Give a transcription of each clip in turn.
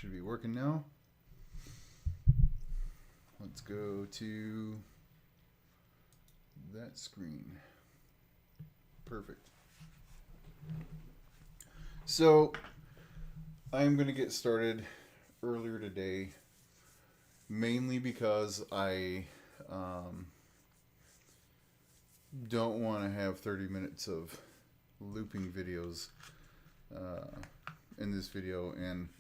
should be working now. Let's go to that screen. Perfect. So I'm going to get started earlier today, mainly because I don't want to have 30 minutes of looping videos in this video, and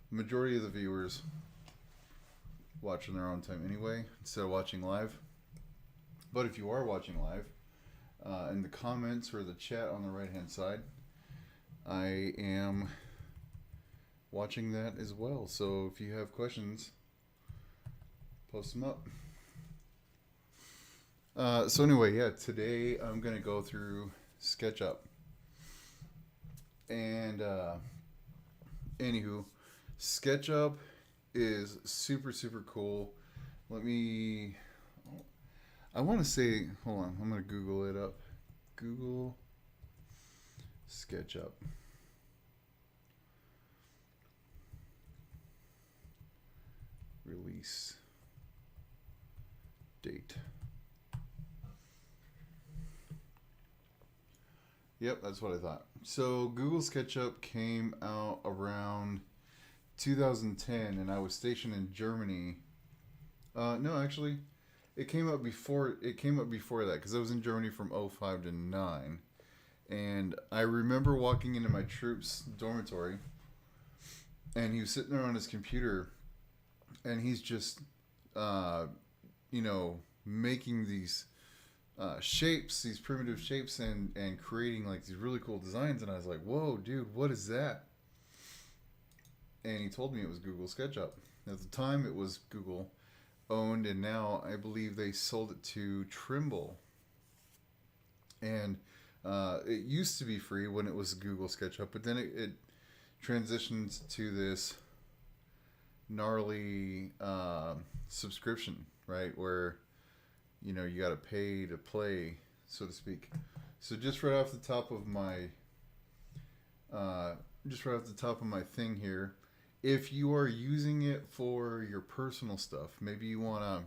the majority of the viewers watch on their own time anyway instead of watching live. But if you are watching live, in the comments or the chat on the right hand side, I am watching that as well. So if you have questions, post them up. So anyway, yeah, today I'm going to go through SketchUp. And anywho, SketchUp is super, super cool. I want to say, hold on, I'm going to Google it up. Google SketchUp. Release date. Yep, that's what I thought. So Google SketchUp came out around 2010, and I was stationed in Germany. No, actually, it came up before. It came up before that because I was in Germany from 05 to 09, and I remember walking into my troop's dormitory, and he was sitting there on his computer, and he's just, making these shapes, these primitive shapes, and creating like these really cool designs. And I was like, whoa, dude, what is that? And he told me it was Google SketchUp. At the time, it was Google owned, and now I believe they sold it to Trimble. And it used to be free when it was Google SketchUp, but then it transitioned to this gnarly subscription, right, where you got to pay to play, so to speak. So just right off the top of my thing here, if you are using it for your personal stuff, maybe you want to,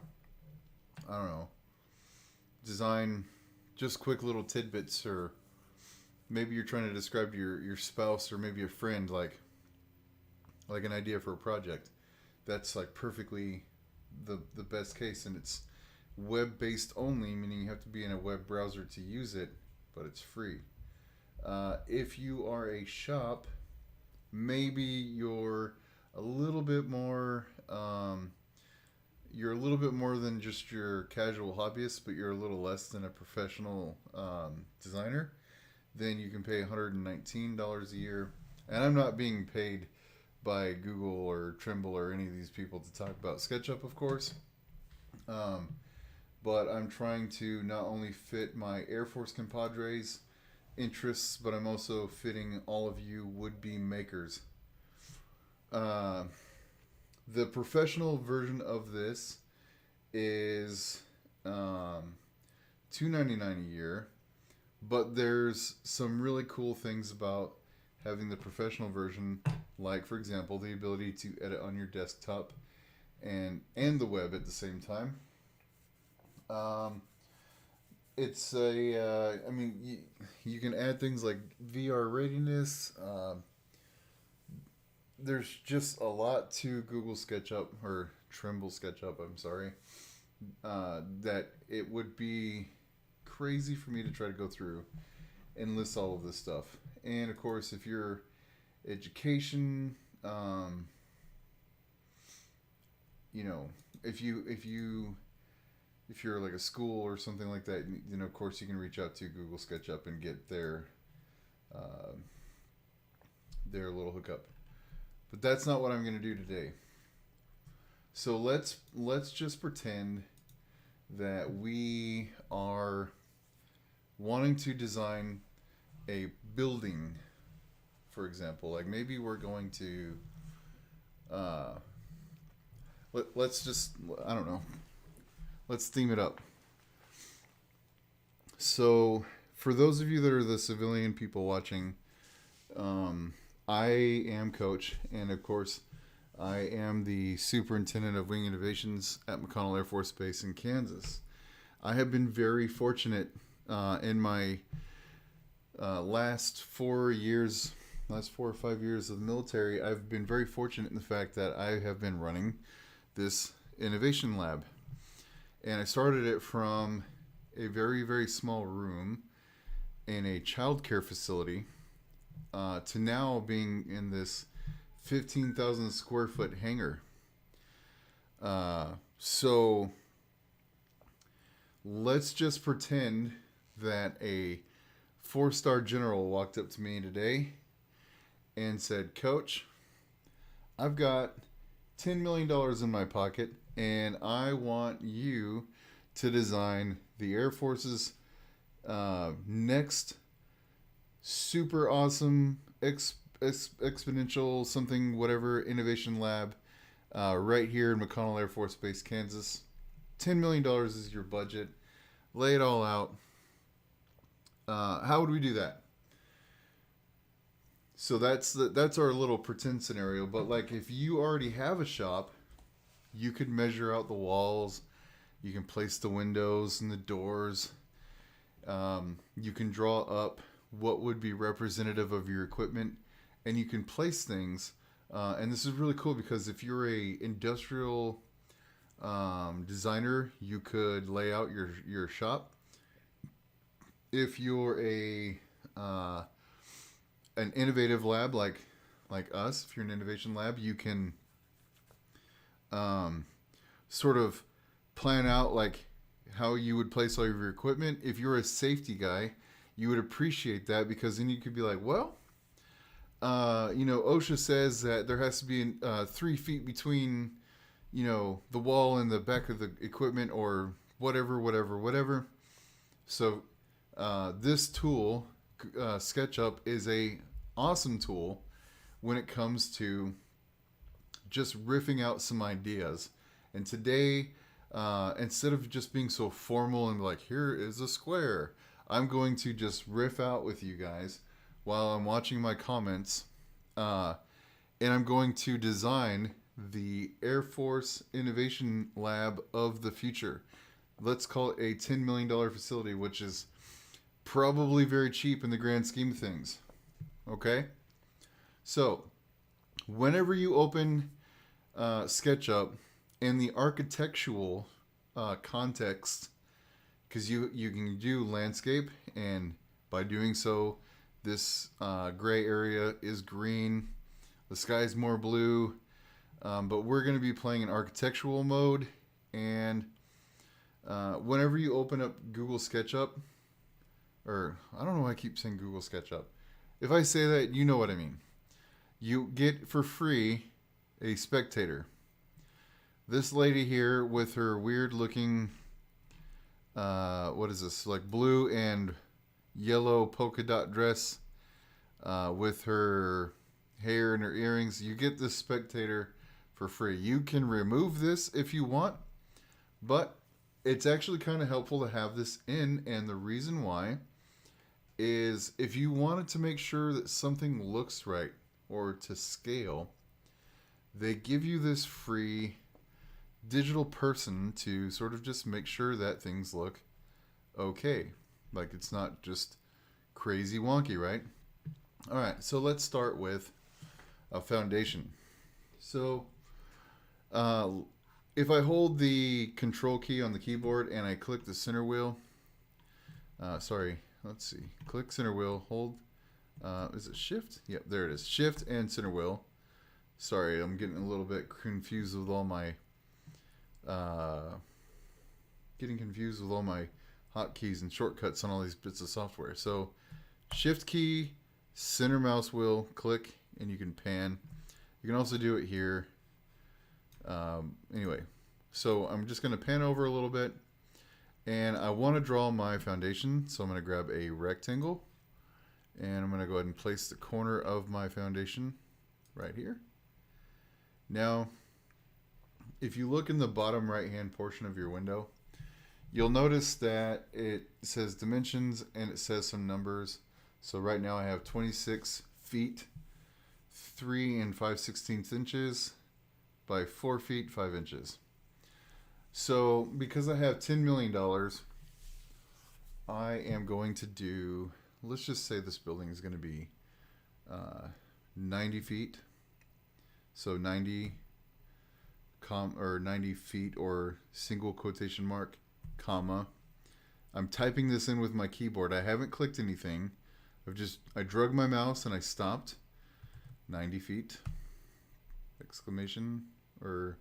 I don't know, design just quick little tidbits, or maybe you're trying to describe to your spouse or maybe a friend like an idea for a project. That's like perfectly the best case, and it's web-based only, meaning you have to be in a web browser to use it, but it's free. If you are a shop, maybe you're a little bit more than just your casual hobbyist, but you're a little less than a professional designer. Then you can pay $119 a year, and I'm not being paid by Google or Trimble or any of these people to talk about SketchUp, of course. But I'm trying to not only fit my Air Force compadres' interests, but I'm also fitting all of you would-be makers. The professional version of this is $299 a year, but there's some really cool things about having the professional version, like, for example, the ability to edit on your desktop and the web at the same time. It's you can add things like VR readiness. There's just a lot to Google SketchUp, or Trimble SketchUp, I'm sorry, that it would be crazy for me to try to go through and list all of this stuff. And of course, if you're education, if you're like a school or something like that, of course you can reach out to Google SketchUp and get their little hookup. But that's not what I'm going to do today. So let's just pretend that we are wanting to design a building, for example. Like maybe we're going to let's just, I don't know, let's theme it up. So for those of you that are the civilian people watching, I am Coach, and of course I am the superintendent of wing innovations at McConnell Air Force Base in Kansas. I have been very fortunate in my last 4 or 5 years of the military. I've been very fortunate in the fact that I have been running this innovation lab. And I started it from a very, very small room in a childcare facility to now being in this 15,000 square foot hangar. So let's just pretend that a 4-star general walked up to me today and said, "Coach, I've got $10 million in my pocket and I want you to design the Air Force's next super awesome exponential something whatever innovation lab right here in McConnell Air Force Base, Kansas. $10 million is your budget. Lay it all out. How would we do that?" So that's our little pretend scenario. But like, if you already have a shop, you could measure out the walls. You can place the windows and the doors. You can draw up what would be representative of your equipment, and you can place things. And this is really cool because if you're a industrial designer, you could lay out your shop. If you're an innovative lab like us, if you're an innovation lab, you can sort of plan out like how you would place all of your equipment. If you're a safety guy, you would appreciate that, because then you could be like, well, OSHA says that there has to be 3 feet between, the wall and the back of the equipment, or whatever. So this tool, SketchUp, is a awesome tool when it comes to just riffing out some ideas. And today, instead of just being so formal and like, here is a square, I'm going to just riff out with you guys while I'm watching my comments, and I'm going to design the Air Force Innovation Lab of the future. Let's call it a $10 million facility, which is probably very cheap in the grand scheme of things. Okay? So, whenever you open SketchUp in the architectural context, because you can do landscape, and by doing so, this gray area is green, the sky is more blue, but we're going to be playing in architectural mode. And whenever you open up Google SketchUp, or I don't know why I keep saying Google SketchUp. If I say that, you know what I mean. You get for free a spectator. This lady here with her weird looking, what is this? Like blue and yellow polka dot dress, with her hair and her earrings. You get this spectator for free. You can remove this if you want, but it's actually kind of helpful to have this in. And the reason why is if you wanted to make sure that something looks right or to scale, they give you this free digital person to sort of just make sure that things look okay. Like, it's not just crazy wonky, right? All right, so let's start with a foundation. So if I hold the control key on the keyboard and I click the center wheel, let's see, click center wheel, hold, is it shift? Yep, there it is, shift and center wheel. Sorry, I'm getting a little bit confused with all my hotkeys and shortcuts on all these bits of software. So shift key, center mouse wheel, click, and you can pan. You can also do it here. Anyway, so I'm just going to pan over a little bit, and I want to draw my foundation. So I'm going to grab a rectangle, and I'm going to go ahead and place the corner of my foundation right here. Now, if you look in the bottom right hand portion of your window, you'll notice that it says dimensions and it says some numbers. So right now I have 26 feet, 3 5/16 inches. by 4 feet 5 inches. So because I have $10 million, I am going to do, let's just say this building is going to be 90 feet. So 90 feet or single quotation mark, comma. I'm typing this in with my keyboard. I haven't clicked anything. I drug my mouse and I stopped. 90 feet, exclamation or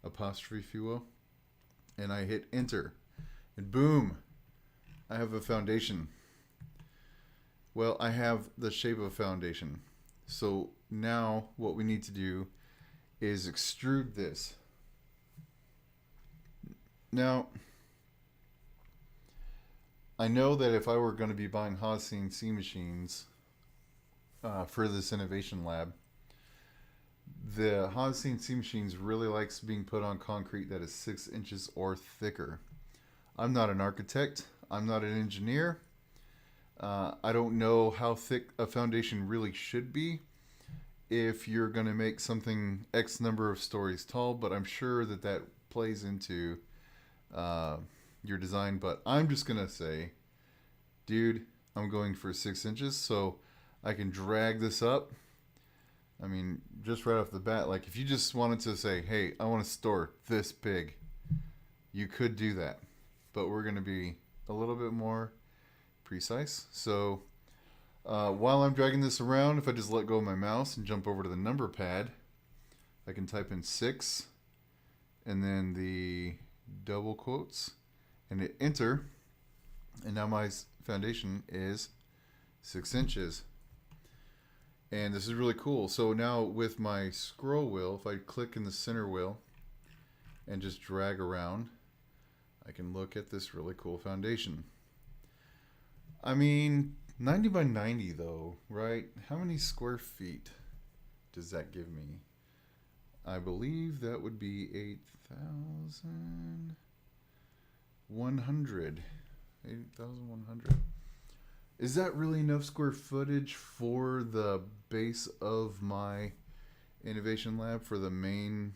apostrophe, if you will. And I hit enter. And boom, I have a foundation. Well, I have the shape of a foundation. So now what we need to do is extrude this. Now, I know that if I were going to be buying hot CNC machines for this innovation lab, the hot CNC machines really likes being put on concrete that is 6 inches or thicker. I'm not an architect. I'm not an engineer. I don't know how thick a foundation really should be if you're going to make something X number of stories tall, but I'm sure that that plays into your design. But I'm just going to say, dude, I'm going for 6 inches so I can drag this up. I mean, just right off the bat, like if you just wanted to say, hey, I want to store this big, you could do that. But we're going to be a little bit more precise. So while I'm dragging this around, if I just let go of my mouse and jump over to the number pad, I can type in 6 and then the double quotes and hit enter. And now my foundation is 6 inches. And this is really cool. So now with my scroll wheel, if I click in the center wheel and just drag around, I can look at this really cool foundation. I mean, 90 by 90 though, right? How many square feet does that give me? I believe that would be 8,100. 8,100. Is that really enough square footage for the base of my innovation lab for the main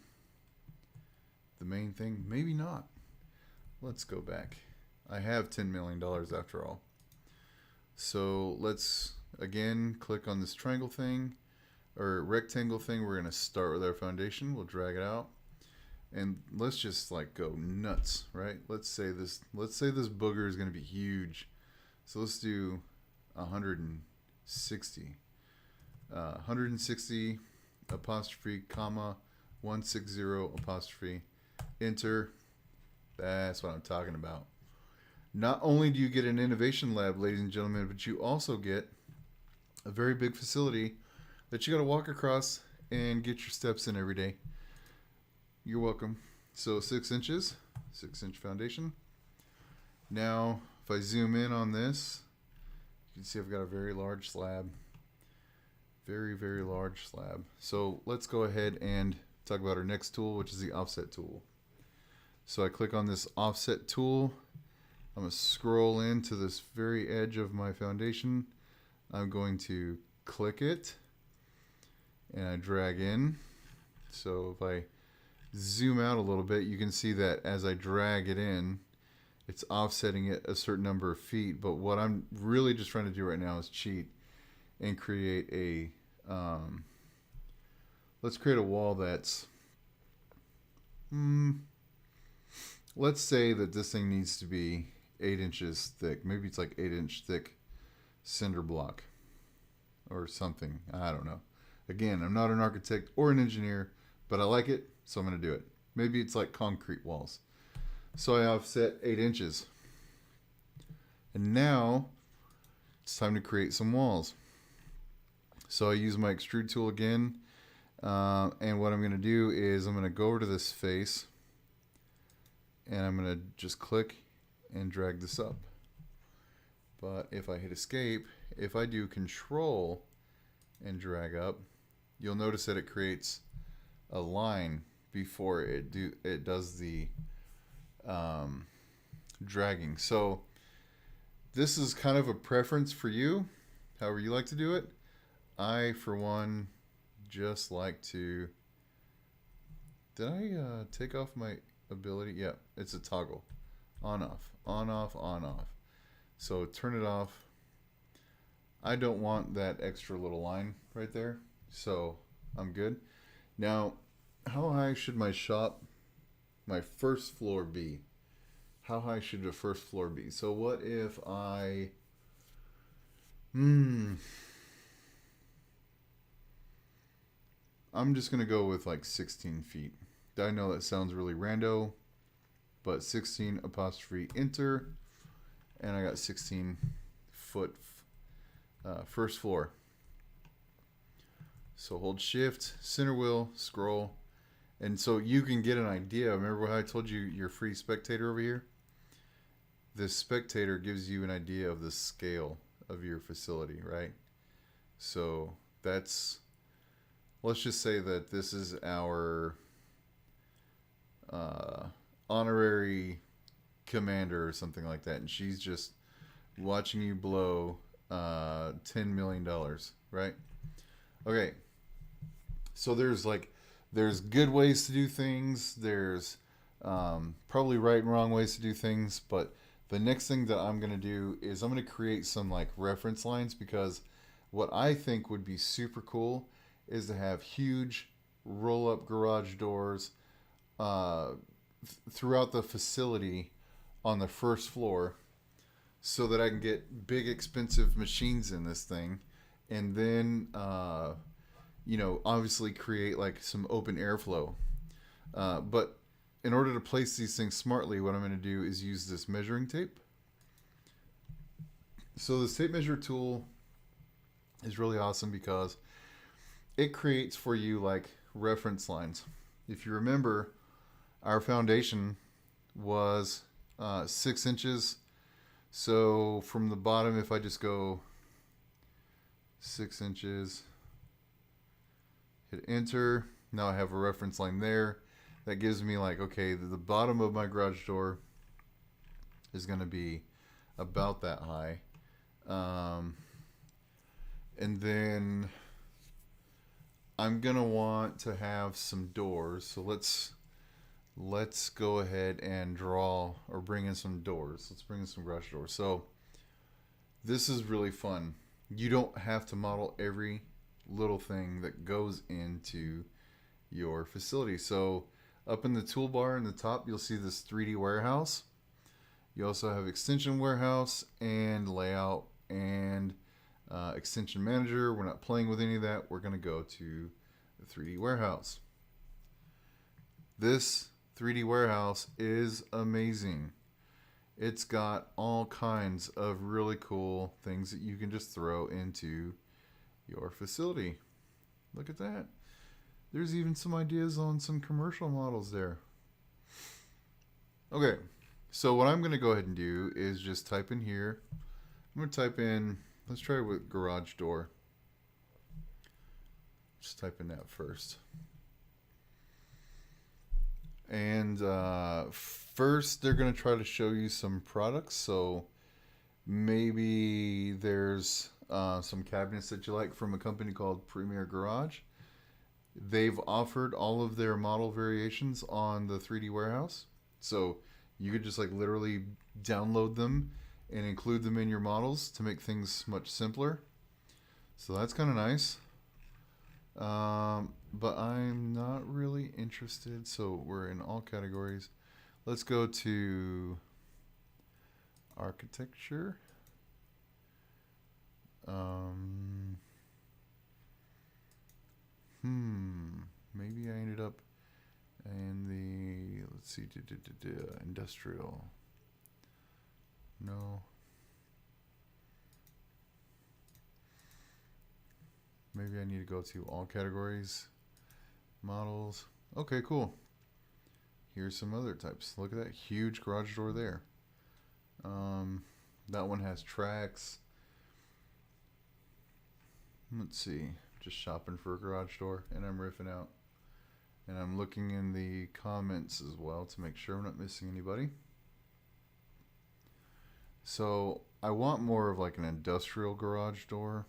thing? Maybe not. Let's go back. I have $10 million after all. So let's again click on this triangle thing or rectangle thing. We're going to start with our foundation. We'll drag it out. And let's just like go nuts, right? Let's say this booger is going to be huge. So let's do 160. 160 apostrophe comma 160 apostrophe enter. That's what I'm talking about. Not only do you get an innovation lab, ladies and gentlemen, but you also get a very big facility that you got to walk across and get your steps in every day. You're welcome. So 6 inches, 6-inch foundation. Now, if I zoom in on this, you can see I've got a very large slab. Very, very large slab. So let's go ahead and talk about our next tool, which is the offset tool. So I click on this offset tool. I'm going to scroll into this very edge of my foundation. I'm going to click it and I drag in. So if I zoom out a little bit, you can see that as I drag it in, it's offsetting it a certain number of feet. But what I'm really just trying to do right now is cheat and create a, let's create a wall that's, let's say that this thing needs to be 8 inches thick. Maybe it's like 8-inch thick cinder block or something. I don't know. Again, I'm not an architect or an engineer, but I like it, so I'm going to do it. Maybe it's like concrete walls. So I offset 8 inches. And now it's time to create some walls. So I use my extrude tool again. And what I'm going to do is I'm going to go over to this face and I'm going to just click and drag this up. But if I hit escape, if I do control and drag up, you'll notice that it creates a line before it does the dragging. So this is kind of a preference for you, however you like to do it. I, for one, just like to Did I take off my ability? Yeah, it's a toggle. On, off, on, off, on, off. So turn it off. I don't want that extra little line right there. So I'm good. Now, how high should my shop, my first floor be? How high should the first floor be? So what if I... I'm just going to go with like 16 feet. I know that sounds really rando, but 16 apostrophe enter, and I got 16 foot first floor. So hold shift, center wheel, scroll, and so you can get an idea. Remember how I told you your free spectator over here? This spectator gives you an idea of the scale of your facility, right? So that's, let's just say that this is our honorary commander or something like that, and she's just watching you blow $10 million, right? Okay, so there's good ways to do things, there's probably right and wrong ways to do things, but the next thing that I'm going to do is I'm going to create some like reference lines, because what I think would be super cool is to have huge roll-up garage doors throughout the facility on the first floor, so that I can get big expensive machines in this thing, and then you know, obviously create like some open airflow. But in order to place these things smartly, what I'm going to do is use this measuring tape. So this tape measure tool is really awesome because it creates for you like reference lines. If you remember, our foundation was 6 inches. So from the bottom, if I just go 6 inches, hit enter, now I have a reference line there. That gives me like, okay, the bottom of my garage door is going to be about that high. And then I'm going to want to have some doors. So let's go ahead and draw or bring in some doors. Let's bring in some garage doors. So this is really fun. You don't have to model every little thing that goes into your facility. So up in the toolbar in the top, you'll see this 3D warehouse. You also have extension warehouse and layout and extension manager. We're not playing with any of that. We're going to go to the 3D warehouse. This 3D warehouse is amazing. It's got all kinds of really cool things that you can just throw into your facility. Look at that. There's even some ideas on some commercial models there. Okay, so what I'm going to go ahead and do is just type in here. I'm going to type in, let's try with garage door. Just type in that first. And first they're going to try to show you some products. So maybe there's some cabinets that you like from a company called Premier Garage. They've offered all of their model variations on the 3D warehouse. So you could just like literally download them and include them in your models to make things much simpler. So that's kind of nice. But I'm not really interested. So we're in all categories. Let's go to architecture. Maybe I ended up in the, let's see, industrial. No. Maybe I need to go to all categories, models. Okay, cool. Here's some other types. Look at that huge garage door there. That one has tracks. Let's see. Just shopping for a garage door, and I'm riffing out. And I'm looking in the comments as well to make sure I'm not missing anybody. So I want more of like an industrial garage door.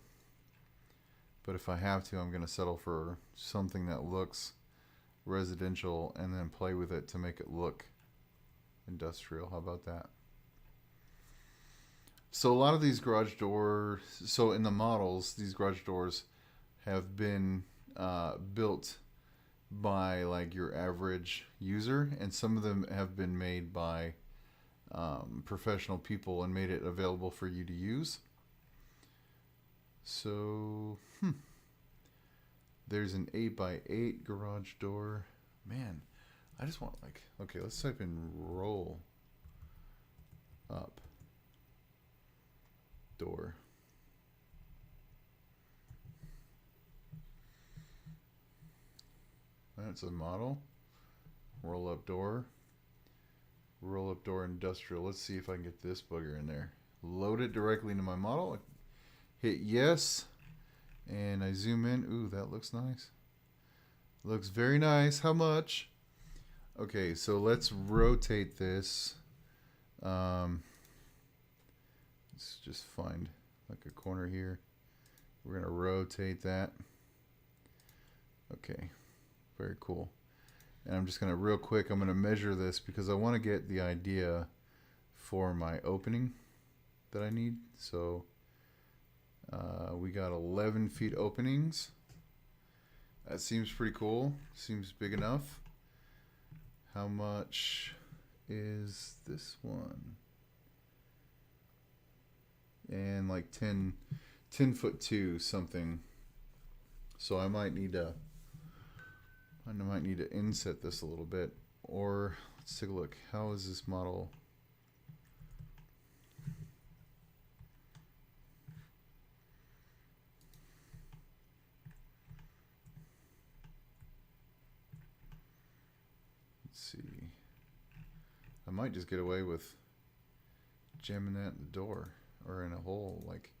But if I have to, I'm going to settle for something that looks residential and then play with it to make it look industrial. How about that? So a lot of these garage doors, so in the models, these garage doors have been built by like your average user, and some of them have been made by professional people and made it available for you to use. So, there's an 8x8 garage door. Man, I just want like, okay, let's type in roll up door. That's a model. Roll up door. Roll up door industrial. Let's see if I can get this bugger in there. Load it directly into my model. Hit yes. And I zoom in. Ooh, that looks nice. Looks very nice. How much? Okay, so let's rotate this. Let's just find like a corner here. We're going to rotate that. Okay, very cool. And I'm just going to real quick, I'm going to measure this because I want to get the idea for my opening that I need. So we got 11 feet openings. That seems pretty cool. Seems big enough. How much is this one? And like 10 foot 2 something. So I might need to inset this a little bit. Or let's take a look. How is this model? Let's see. I might just get away with jamming that in the door or in a hole. Like,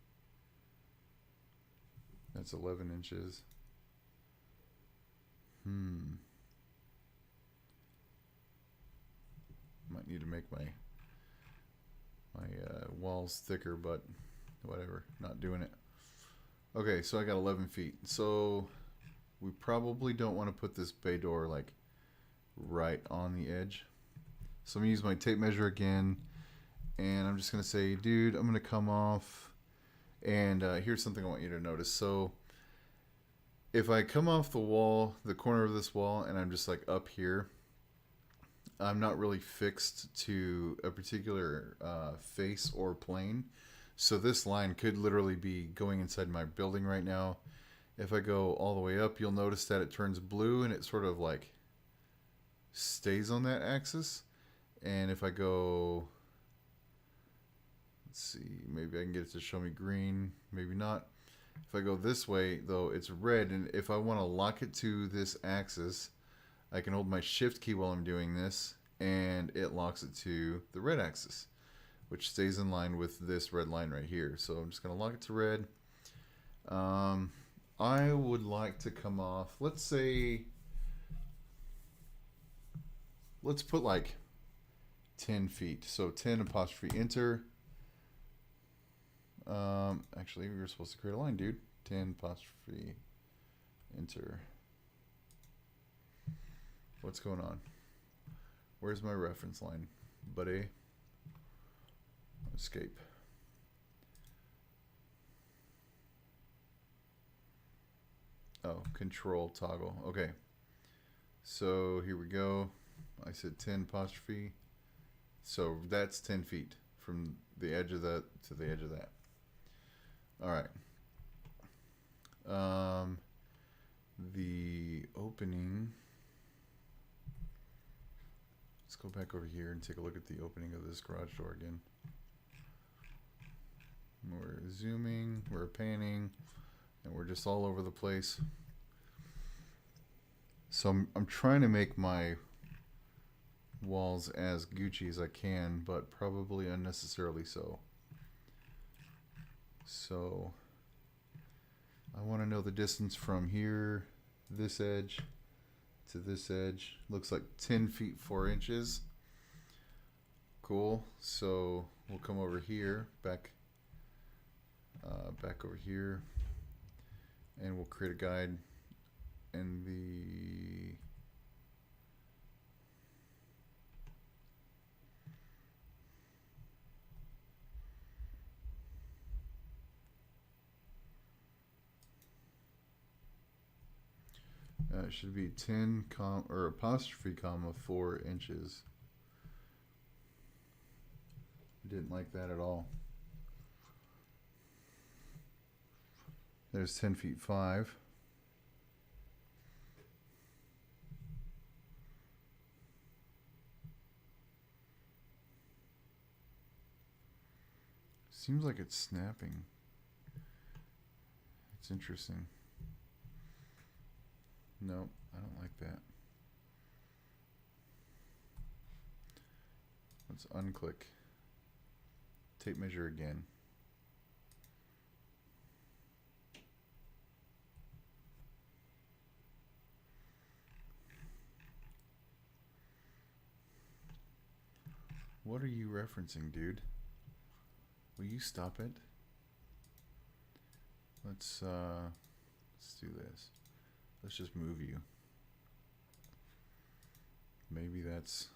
that's 11 inches. Might need to make my walls thicker, but whatever, not doing it. Okay, so I got 11 feet. So we probably don't want to put this bay door like right on the edge. So I'm gonna use my tape measure again, and I'm just gonna say, dude, I'm gonna come off. And here's something I want you to notice. So if I come off the wall, the corner of this wall, and I'm just like up here, I'm not really fixed to a particular face or plane. So this line could literally be going inside my building right now. If I go all the way up, you'll notice that it turns blue and it sort of like stays on that axis. And if I go, let's see, maybe I can get it to show me green, maybe not. If I go this way, though, it's red, and if I want to lock it to this axis, I can hold my shift key while I'm doing this, and it locks it to the red axis, which stays in line with this red line right here. So I'm just going to lock it to red. I would like to come off, let's say, let's put like 10 feet. So 10 apostrophe enter. Actually, we were supposed to create a line, dude. 10 apostrophe enter. What's going on? Where's my reference line, buddy? Escape. Oh, control toggle. Okay. So here we go. I said 10 apostrophe. So that's 10 feet from the edge of that to the edge of that. All right. The opening. Let's go back over here and take a look at the opening of this garage door again. We're zooming, we're panning, and we're just all over the place. So I'm trying to make my walls as Gucci as I can, but probably unnecessarily so. So I want to know the distance from here, this edge to this edge. Looks like 10 feet 4 inches. Cool. So we'll come over here, back over here, and we'll create a guide. And It should be 10 or apostrophe comma 4 inches. Didn't like that at all. There's 10 feet 5. Seems like it's snapping. It's interesting. No, I don't like that. Let's unclick. Tape measure again. What are you referencing, dude? Will you stop it? Let's do this. Let's just move you. Maybe that's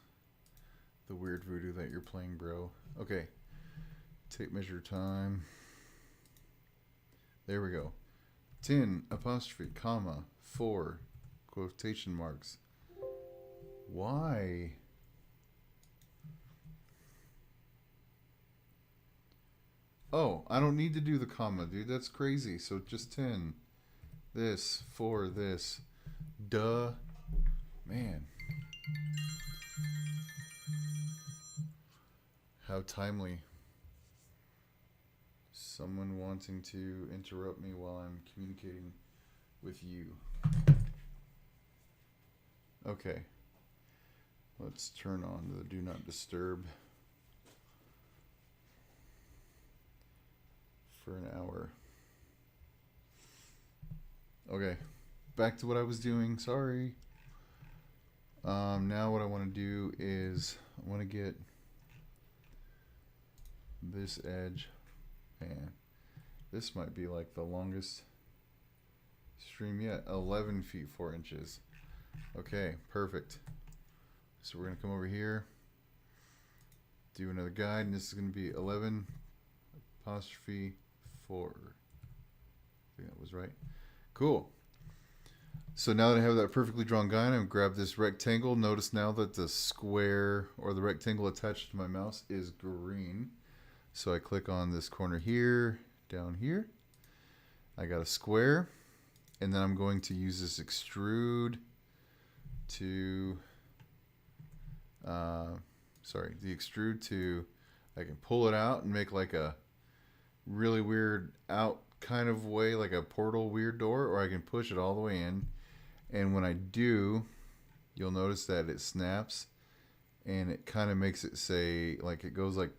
the weird voodoo that you're playing, bro. Okay. Tape measure time. There we go. 10 apostrophe comma 4 quotation marks. Why? Oh, I don't need to do the comma, dude. That's crazy. So just 10. This, 4, this. Duh. Man. How timely. Someone wanting to interrupt me while I'm communicating with you. Okay. Let's turn on the do not disturb for an hour. Okay, back to what I was doing. Sorry. Now what I want to do is I want to get this edge. Man, this might be like the longest stream yet. 11 feet 4 inches. Okay, perfect. So we're gonna come over here, do another guide, and this is gonna be 11 apostrophe 4. I think that was right. Cool. So now that I have that perfectly drawn guide, I'm going to grab this rectangle. Notice now that the square or the rectangle attached to my mouse is green. So I click on this corner here, down here. I got a square. And then I'm going to use this extrude to, the extrude to, I can pull it out and make like a really weird out kind of way, like a portal weird door, or I can push it all the way in. And when I do, you'll notice that it snaps and it kind of makes it say, like it goes like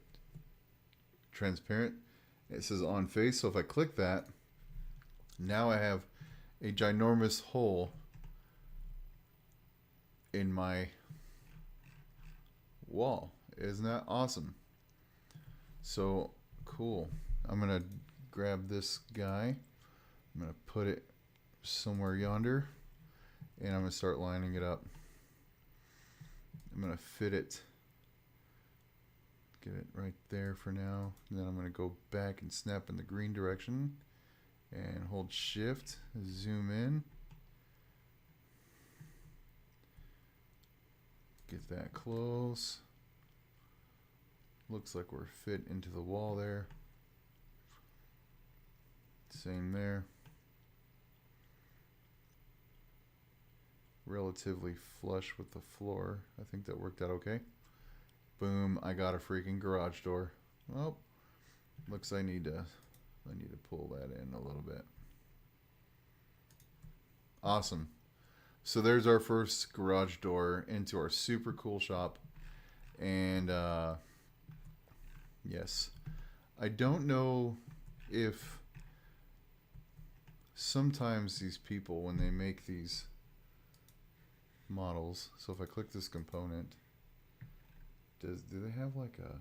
transparent. It says on face. So if I click that, now I have a ginormous hole in my wall. Isn't that awesome? So cool. I'm going to grab this guy. I'm going to put it somewhere yonder. And I'm going to start lining it up. I'm going to fit it. Get it right there for now. And then I'm going to go back and snap in the green direction. And hold shift. Zoom in. Get that close. Looks like we're fit into the wall there. Same there. Relatively flush with the floor. I think that worked out okay. Boom, I got a freaking garage door. Well, looks I need to pull that in a little bit. Awesome. So there's our first garage door into our super cool shop. And yes, I don't know if sometimes these people, when they make these models, so if I click this component, do they have like a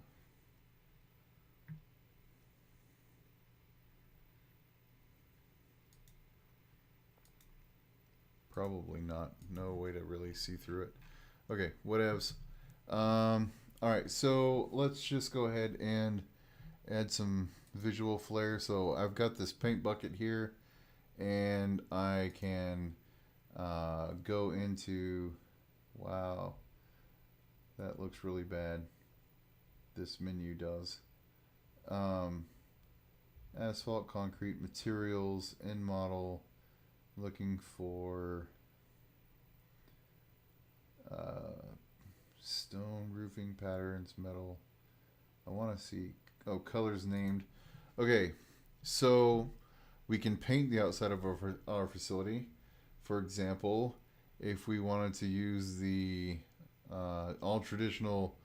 probably not, no way to really see through it. Okay, whatevs. All right, so let's just go ahead and add some visual flair. So I've got this paint bucket here, and I can go into, wow, that looks really bad. This menu does. Asphalt, concrete, materials, end model, looking for stone, roofing patterns, metal. I want to see, oh, colors named. Okay, so we can paint the outside of our facility. For example, if we wanted to use the all traditional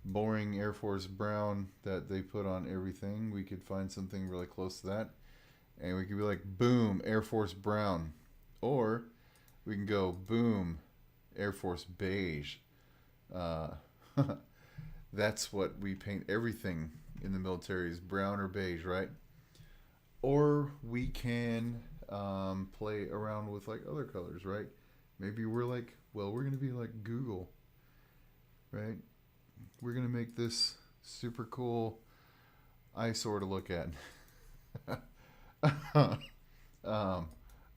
boring Air Force brown that they put on everything, we could find something really close to that, and we could be like, boom, Air Force brown. Or we can go, boom, Air Force beige. That's what we paint everything in the military, is brown or beige, right? Or we can play around with like other colors, right? Maybe we're like, well, we're gonna be like Google, right? We're gonna make this super cool eyesore to look at.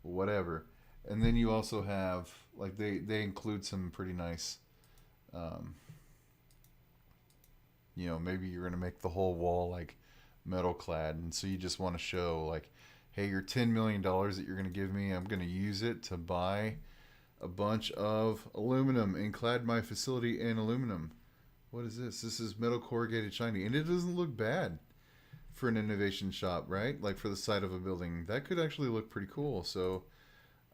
Whatever. And then you also have, like, they include some pretty nice, um, maybe you're gonna make the whole wall like metal clad, and so you just want to show like, hey, your $10 million that you're gonna give me, I'm gonna use it to buy a bunch of aluminum and clad my facility in aluminum. What is this? This is metal corrugated shiny, and it doesn't look bad for an innovation shop, right? Like for the side of a building, that could actually look pretty cool. So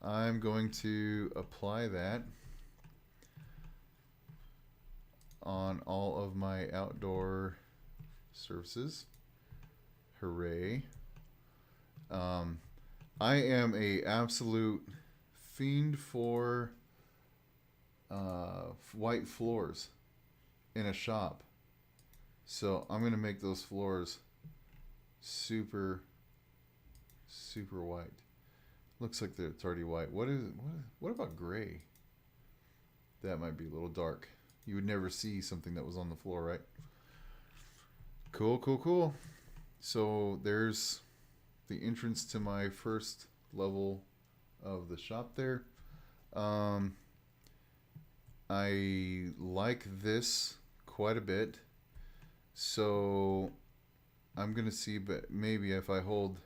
I'm going to apply that on all of my outdoor surfaces. Hooray. I am a absolute fiend for white floors in a shop. So I'm going to make those floors super, super white. Looks like it's already white. What about gray? That might be a little dark. You would never see something that was on the floor, right? Cool, cool, cool. So there's the entrance to my first level of the shop there. I like this quite a bit. So I'm going to see, but maybe if I hold,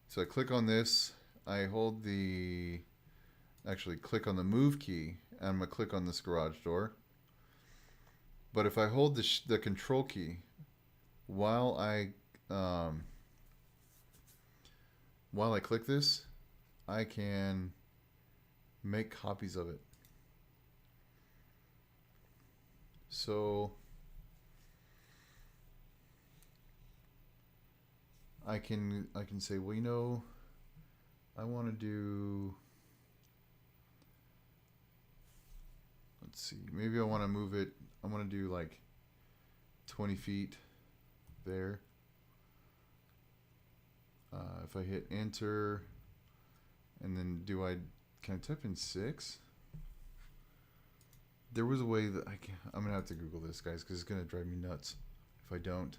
so I click on this, I hold the, actually click on the move key, and I'm going to click on this garage door. But if I hold the control key while I click this, I can make copies of it. So I can say, well, I want to do, let's see, maybe I want to move it, I want to do like 20 feet there. If I hit enter, and then can I type in 6? There was a way that I'm gonna have to Google this, guys, because it's gonna drive me nuts if I don't.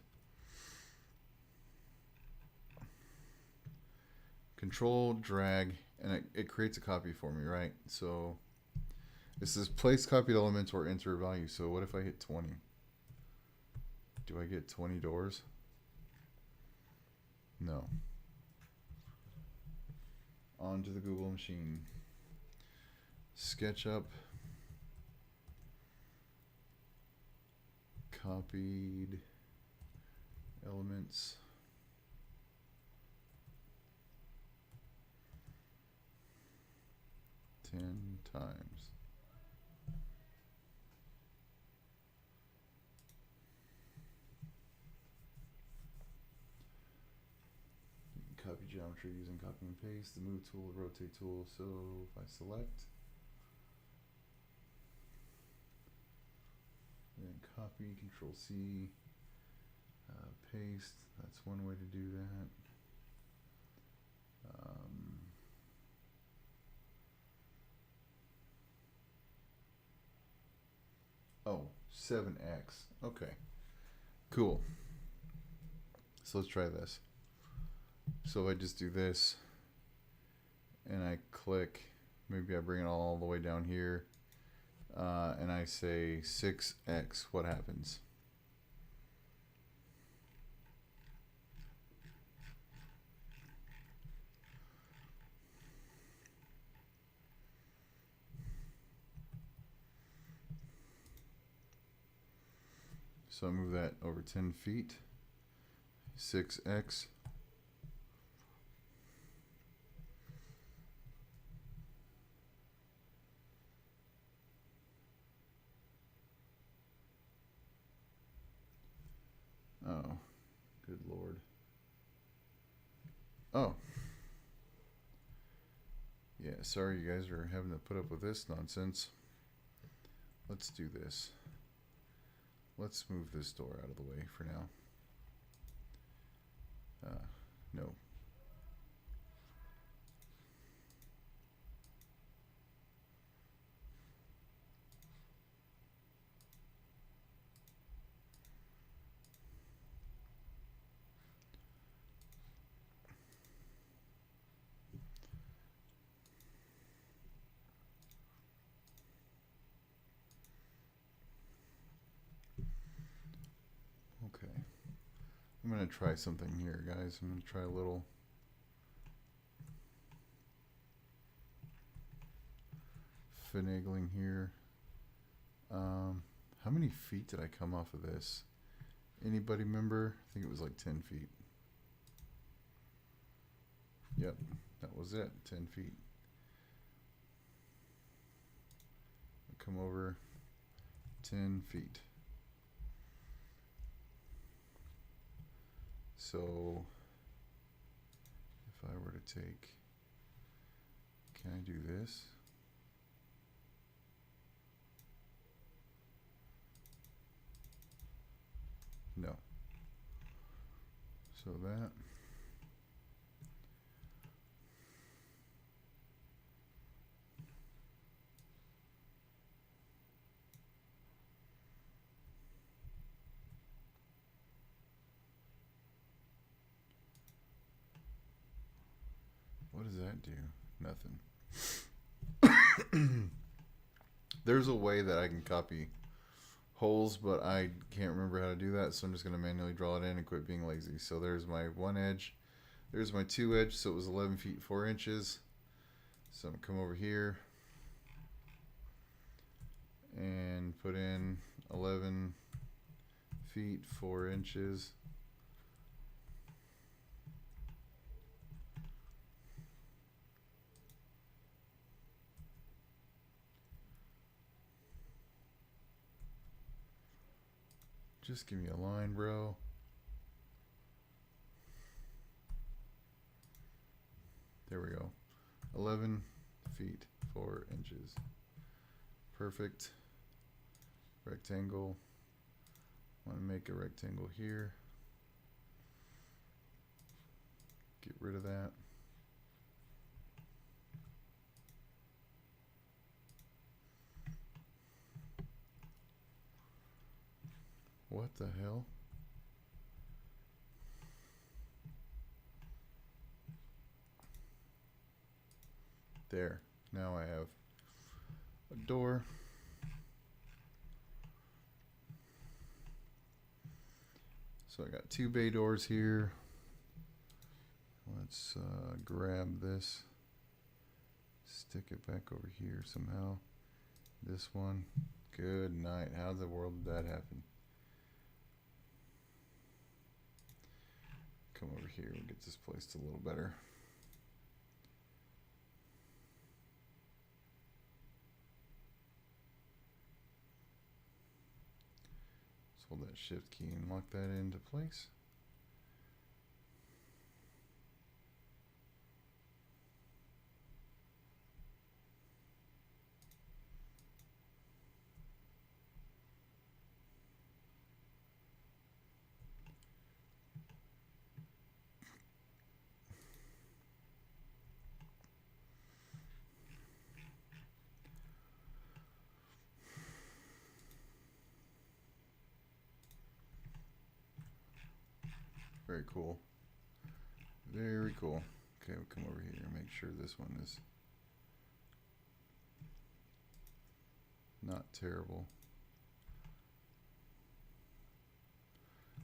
Control drag, and it creates a copy for me, right? So it says place copied element or enter a value. So what if I hit 20? Do I get 20 doors? No. Onto the Google machine. SketchUp. Copied elements. Ten times. Copy geometry using copy and paste, the move tool, the rotate tool. So if I select, then copy, control C, paste, that's one way to do that. Oh, 7x. Okay, cool. So let's try this. So if I just do this and I click maybe I bring it all the way down here, and I say 6x, what happens? So I move that over 10 feet, 6x. Oh, good Lord. Oh. Yeah, sorry you guys are having to put up with this nonsense. Let's do this. Let's move this door out of the way for now. No. Okay. I'm going to try something here, guys. I'm going to try a little finagling here. How many feet did I come off of this? Anybody remember? I think it was like 10 feet. Yep, that was it, 10 feet. Come over 10 feet. So if I were to take, can I do this? No. So that. What does that do? Nothing. There's a way that I can copy holes, but I can't remember how to do that, so I'm just going to manually draw it in and quit being lazy. So there's my one edge, there's my two edge, so it was 11 feet 4 inches. So I'm going to come over here and put in 11 feet 4 inches. Just give me a line, bro. There we go. 11 feet 4 inches. Perfect. Rectangle. Want to make a rectangle here. Get rid of that. What the hell? There. Now I have a door. So I got 2 bay doors here. Let's grab this, stick it back over here somehow. This one. Good night. How in the world did that happen? Come over here and get this placed a little better. Let's hold that shift key and lock that into place. Very cool. Very cool. Okay, we'll come over here and make sure this one is not terrible.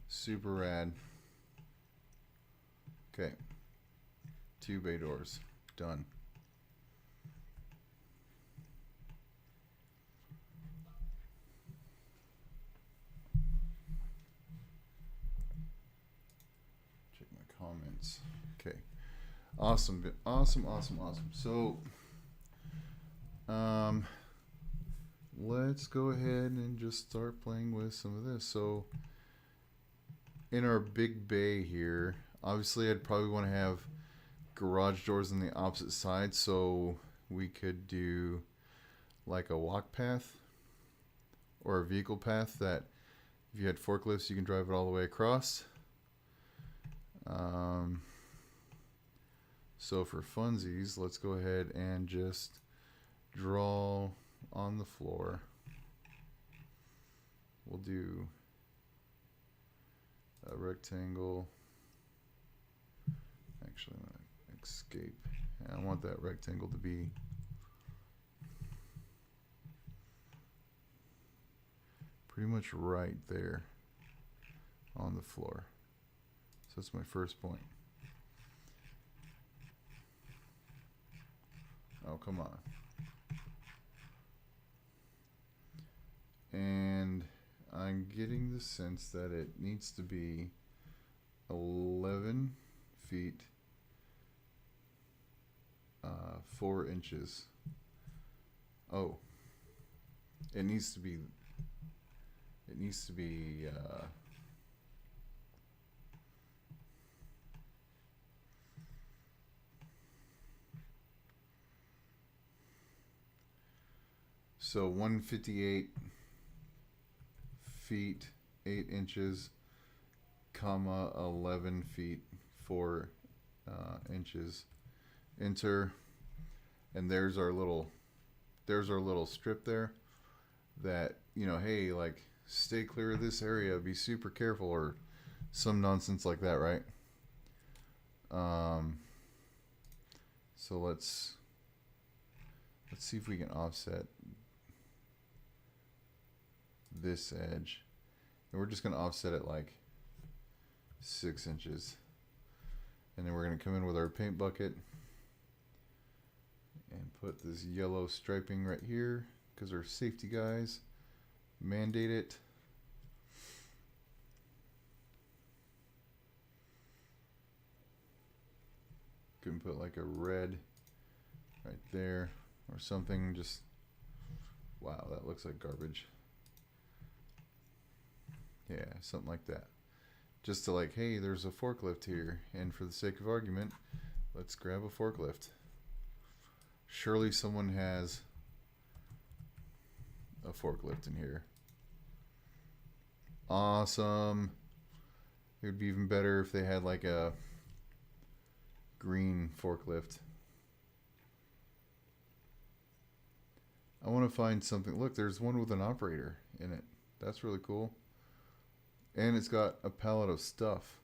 Super rad. Okay. 2 bay doors. Done. Check my comments. Okay. Awesome. Awesome, awesome, awesome. So, let's go ahead and just start playing with some of this. So, in our big bay here, obviously I'd probably want to have garage doors on the opposite side, so we could do like a walk path or a vehicle path that if you had forklifts you can drive it all the way across. So for funsies, let's go ahead and just draw on the floor. We'll do a rectangle. Actually, I'm gonna escape. I want that rectangle to be pretty much right there on the floor. So that's my first point. Oh, come on. And I'm getting the sense that it needs to be 11 feet 4 inches. Oh, it needs to be so 158 feet 8 inches, comma 11 feet 4 inches. Enter, and there's our little strip there that, you know, hey, like, stay clear of this area, be super careful, or some nonsense like that, right? So let's see if we can offset this edge, and we're just going to offset it like 6 inches, and then we're going to come in with our paint bucket and put this yellow striping right here because our safety guys mandate it. Can put like a red right there or something. Just, wow, that looks like garbage. Yeah, something like that. Just to like, hey, there's a forklift here, and for the sake of argument, let's grab a forklift. Surely someone has a forklift in here. Awesome. It would be even better if they had like a green forklift. I want to find something. Look, there's one with an operator in it. That's really cool. And it's got a pallet of stuff.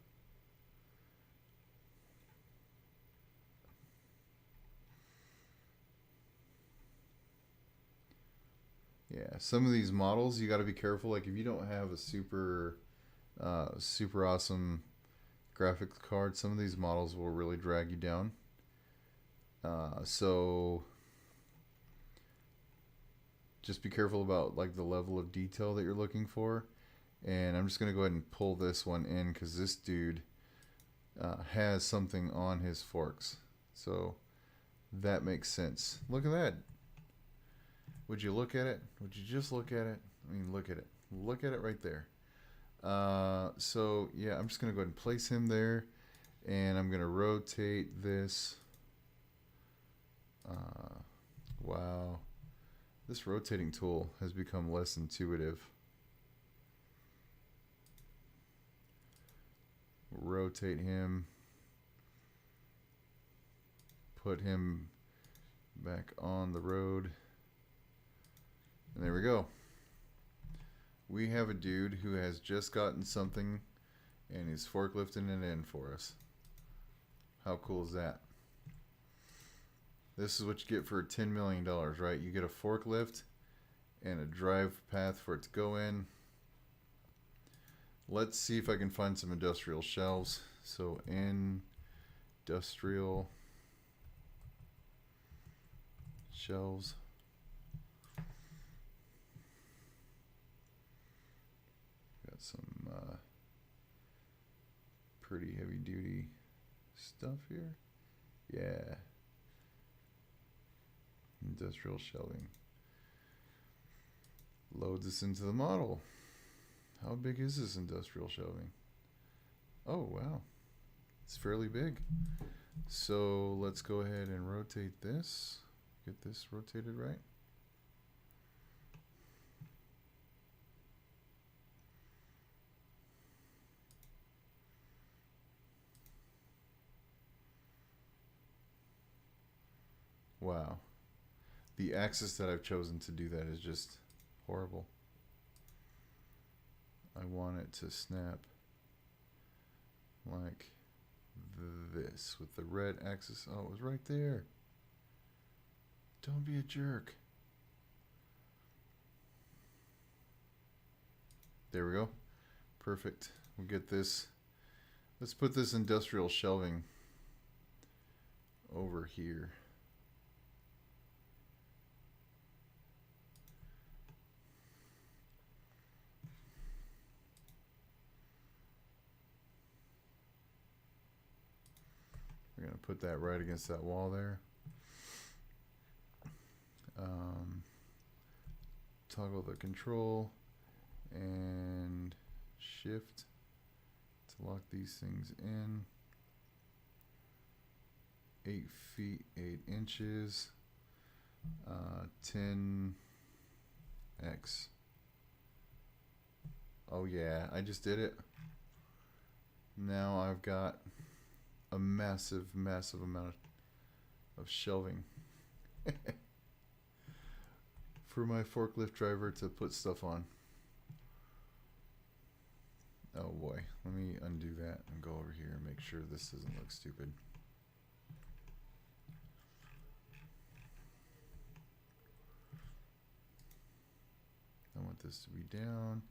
Yeah, some of these models you got to be careful. Like if you don't have a super awesome graphics card, some of these models will really drag you down. So just be careful about like the level of detail that you're looking for. And I'm just gonna go ahead and pull this one in because this dude has something on his forks, so that makes sense. Look at that. Would you look at it? Would you just look at it? I mean, look at it. Look at it right there. So yeah, I'm just gonna go ahead and place him there, and I'm gonna rotate this. Wow, this rotating tool has become less intuitive. Rotate him, put him back on the road, and there we go. We have a dude who has just gotten something and he's forklifting it in for us. How cool is that? This is what you get for $10 million, right? You get a forklift and a drive path for it to go in. Let's see if I can find some industrial shelves. So industrial shelves. Got some pretty heavy duty stuff here. Yeah. Industrial shelving. Load this into the model. How big is this industrial shelving? Oh, wow. It's fairly big. So let's go ahead and rotate this. Get this rotated right. Wow. The axis that I've chosen to do that is just horrible. I want it to snap like this with the red axis. Oh, it was right there. Don't be a jerk. There we go. Perfect. We'll get this. Let's put this industrial shelving over here. We're going to put that right against that wall there. Toggle the control and shift to lock these things in. 8 feet 8 inches, 10x. Oh yeah, I just did it. Now I've got a massive amount of shelving for my forklift driver to put stuff on. Oh boy, let me undo that and go over here and make sure this doesn't look stupid. I want this to be down.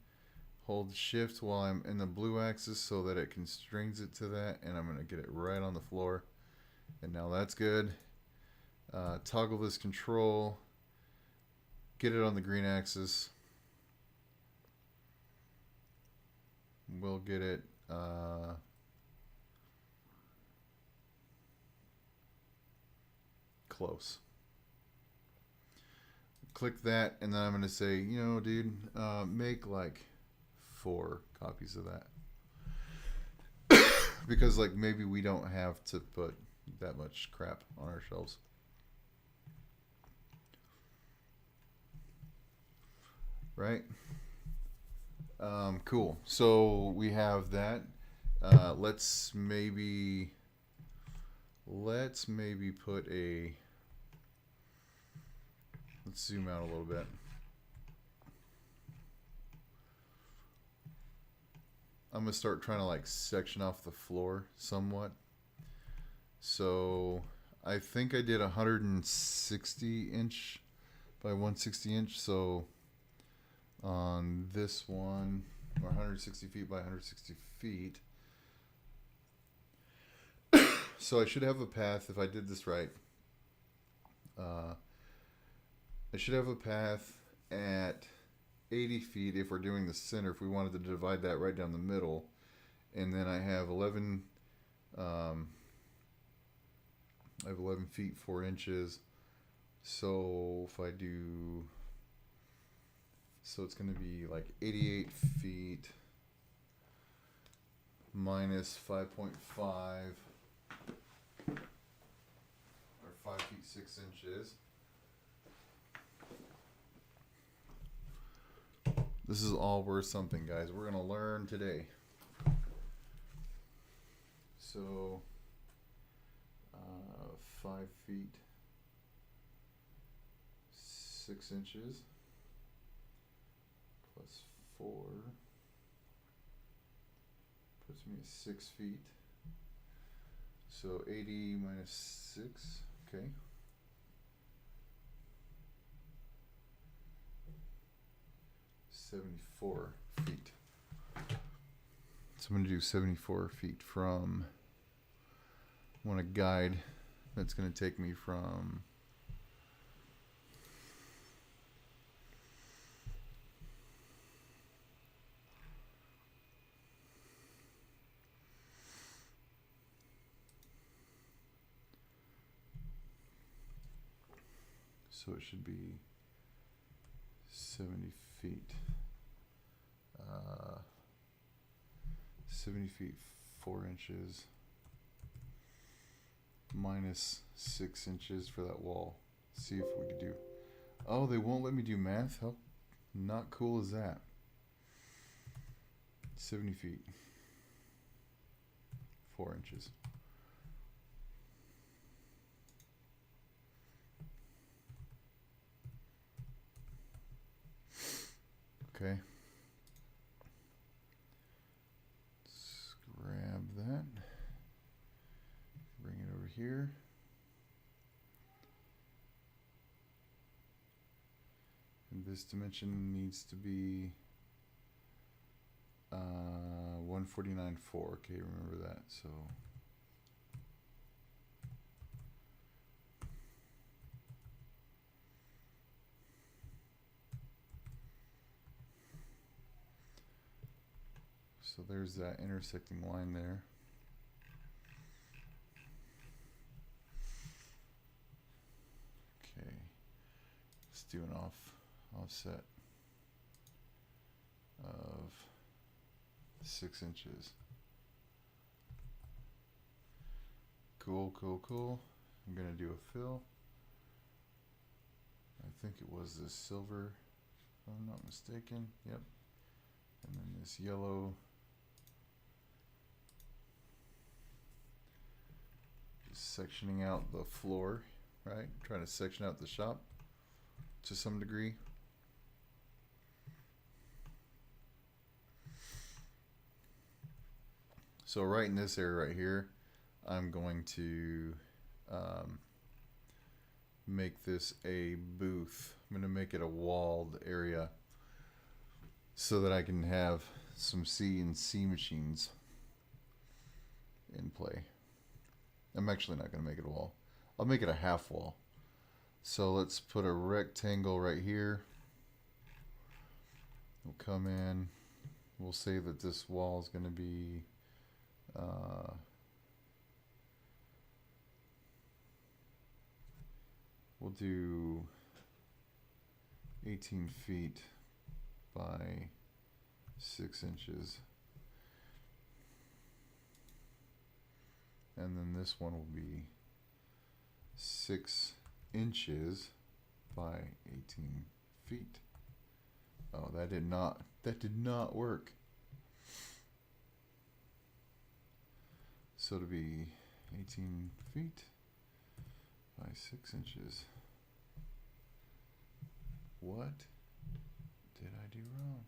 Hold shift while I'm in the blue axis so that it constrains it to that, and I'm going to get it right on the floor. And now that's good. Toggle this control, get it on the green axis. We'll get it close. Click that, and then I'm going to say, you know, dude, make like 4 copies of that. Because like maybe we don't have to put that much crap on our shelves. Right? Cool. So we have that. Let's maybe put a, let's zoom out a little bit. I'm gonna start trying to like section off the floor somewhat. So I think I did 160 inch by 160 inch. So on this one, or 160 feet by 160 feet. So I should have a path if I did this right. I should have a path at 80 feet if we're doing the center, if we wanted to divide that right down the middle. And then I have 11 feet 4 inches. So if I do, so it's going to be like 88 feet minus 5.5, or 5 feet 6 inches. This is all worth something, guys. We're going to learn today. So 5 feet 6 inches plus 4 puts me at 6 feet. So 80 minus 6, okay. 74 feet. So I'm going to do 74 feet from, I want a guide that's going to take me from so it should be 70 feet. 70 feet 4 inches minus 6 inches for that wall. See if we could do. Oh, they won't let me do math? How not cool is that? 70 feet 4 inches. Okay. Let's grab that. Bring it over here. And this dimension needs to be 149.4. Okay, remember that. So there's that intersecting line there. Okay, let's do an offset of 6 inches. Cool, cool, cool. I'm gonna do a fill. I think it was this silver, if I'm not mistaken. Yep. And then this yellow. Just sectioning out the floor, right? Trying to section out the shop to some degree. So right in this area right here, I'm going to make this a booth. I'm going to make it a walled area so that I can have some CNC machines in play. I'm actually not going to make it a wall. I'll make it a half wall. So let's put a rectangle right here. We'll come in. We'll say that this wall is going to be we'll do 18 feet by 6 inches. And then this one will be 6 inches by 18 feet. Oh, that did not work. So to be 18 feet by 6 inches. What did I do wrong?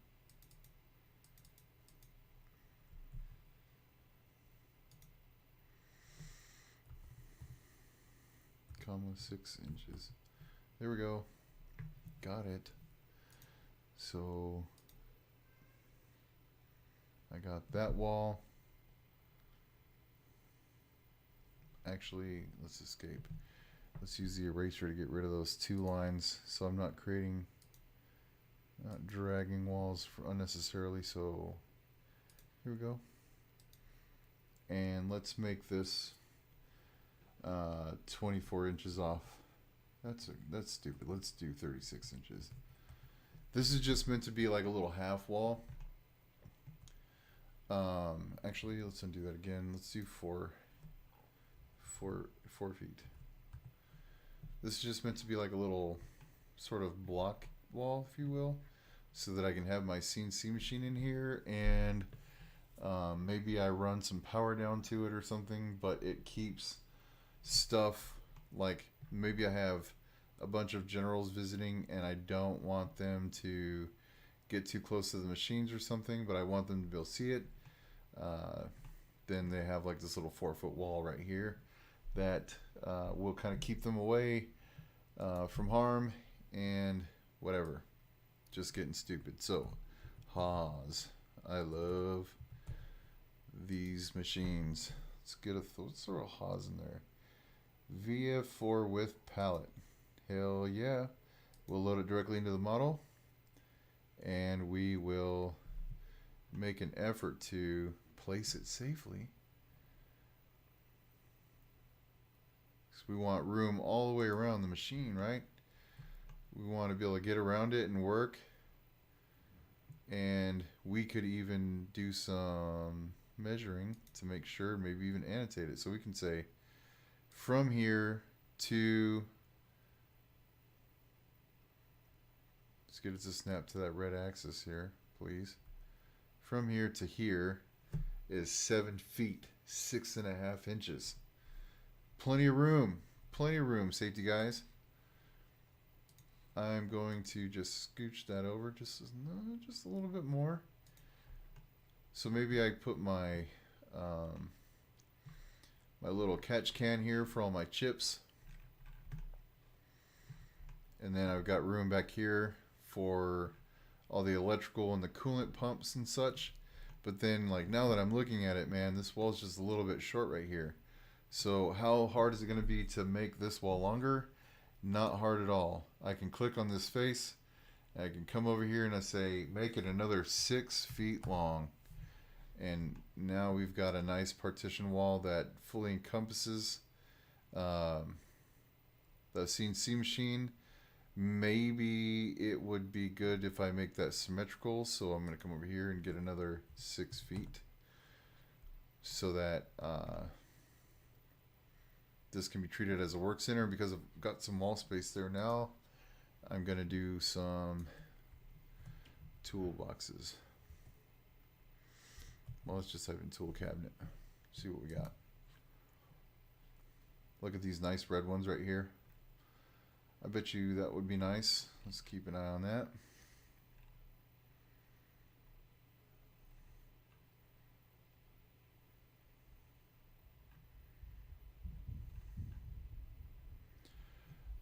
Comma 6 inches. There we go. Got it. So I got that wall. Actually, let's escape. Let's use the eraser to get rid of those two lines so I'm not dragging walls unnecessarily. So here we go. And let's make this 24 inches off. That's stupid. Let's do 36 inches. This is just meant to be like a little half wall. Actually, let's undo that again. Let's do 4 feet. This is just meant to be like a little sort of block wall, if you will, so that I can have my CNC machine in here, and maybe I run some power down to it or something, but it keeps stuff, like maybe I have a bunch of generals visiting and I don't want them to get too close to the machines or something, but I want them to be able to see it. Then they have like this little 4-foot wall right here that will kind of keep them away from harm and whatever, just getting stupid. So Haas. I love these machines. Let's throw a Haas in there. VF4 with pallet. Hell yeah. We'll load it directly into the model, and we will make an effort to place it safely. Because we want room all the way around the machine, right? We want to be able to get around it and work. And we could even do some measuring to make sure, maybe even annotate it. So we can say from here to, let's get it to snap to that red axis here, please. From here to here is 7 feet, 6.5 inches. Plenty of room, safety guys. I'm going to just scooch that over just a little bit more. So maybe I put my my little catch can here for all my chips, and then I've got room back here for all the electrical and the coolant pumps and such. But then, like, now that I'm looking at it, man, this wall is just a little bit short right here. So how hard is it going to be to make this wall longer? Not hard at all. I can click on this face, I can come over here and I say make it another 6 feet long, and now we've got a nice partition wall that fully encompasses the CNC machine. Maybe it would be good if I make that symmetrical, so I'm going to come over here and get another 6 feet so that this can be treated as a work center. Because I've got some wall space there now, I'm going to do some toolboxes. Well, let's just type in tool cabinet, see what we got. Look at these nice red ones right here. I bet you that would be nice. Let's keep an eye on that.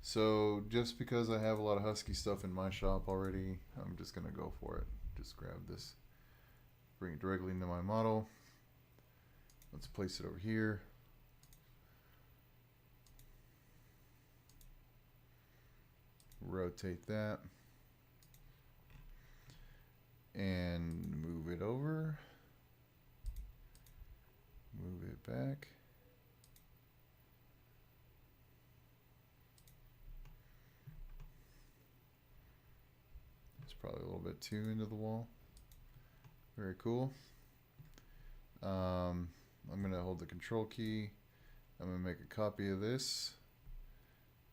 So just because I have a lot of Husky stuff in my shop already, I'm just gonna go for it. Just grab this, bring it directly into my model. Let's place it over here. Rotate that and move it over, move it back. It's probably a little bit too into the wall. Very cool. I'm going to hold the control key. I'm going to make a copy of this.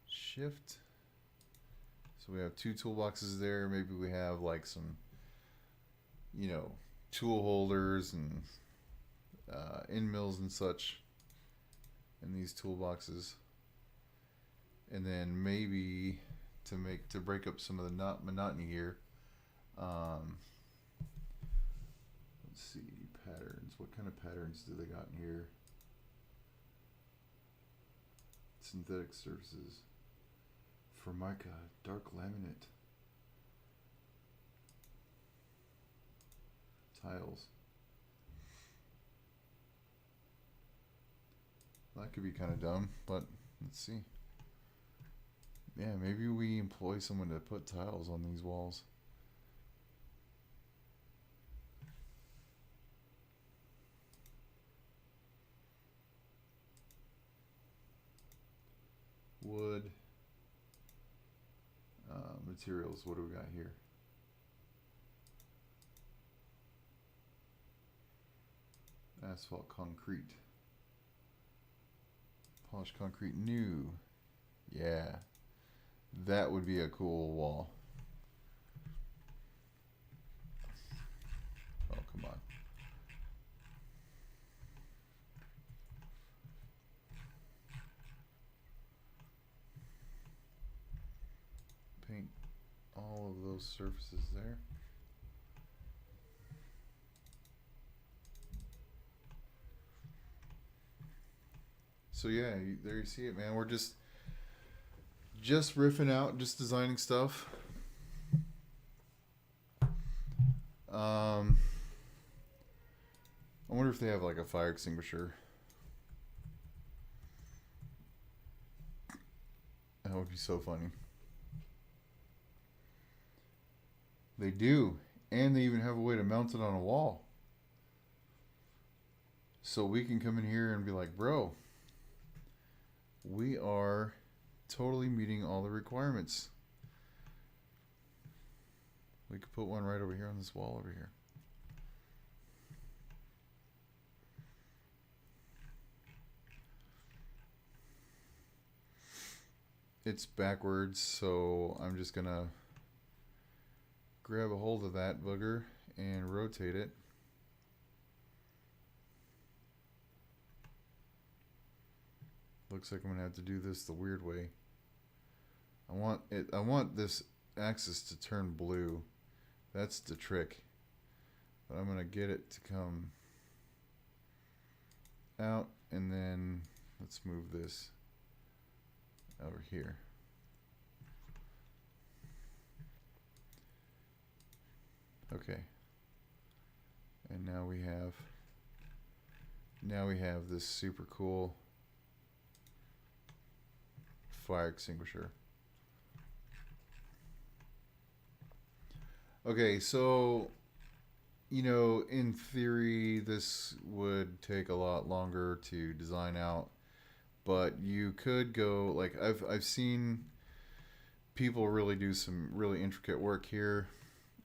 Shift. So we have 2 toolboxes there. Maybe we have like some, you know, tool holders and end mills and such in these toolboxes. And then maybe to break up some of the monotony here, let's see, patterns. What kind of patterns do they got in here? Synthetic surfaces. Formica, dark laminate, tiles. That could be kind of dumb, but let's see. Yeah, maybe we employ someone to put tiles on these walls. Wood. Materials, what do we got here? Asphalt concrete. Polished concrete new. Yeah. That would be a cool wall. Oh, come on. Paint all of those surfaces there. So yeah, there you see it, man. We're just riffing out, just designing stuff. wonder if they have like a fire extinguisher. That would be so funny. They do. And they even have a way to mount it on a wall. So we can come in here and be like, bro, we are totally meeting all the requirements. We could put one right over here on this wall over here. It's backwards, so I'm just gonna grab a hold of that booger and rotate it. Looks like I'm gonna have to do this the weird way. I want this axis to turn blue. That's the trick. But I'm gonna get it to come out, and then let's move this over here. Okay. And now we have this super cool fire extinguisher. Okay, so in theory this would take a lot longer to design out, but you could go like I've seen people really do some really intricate work here,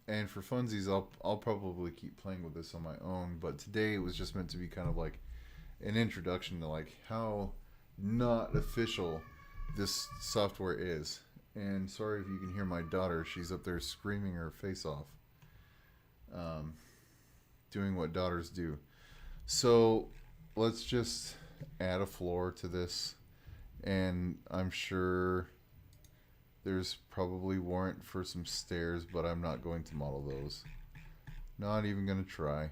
and for funsies I'll probably keep playing with this on my own, but today it was just meant to be kind of like an introduction to like how not official this software is. And sorry if you can hear my daughter, she's up there screaming her face off, doing what daughters do. So let's just add a floor to this, and I'm sure there's probably warrant for some stairs, but I'm not going to model those. Not even going to try.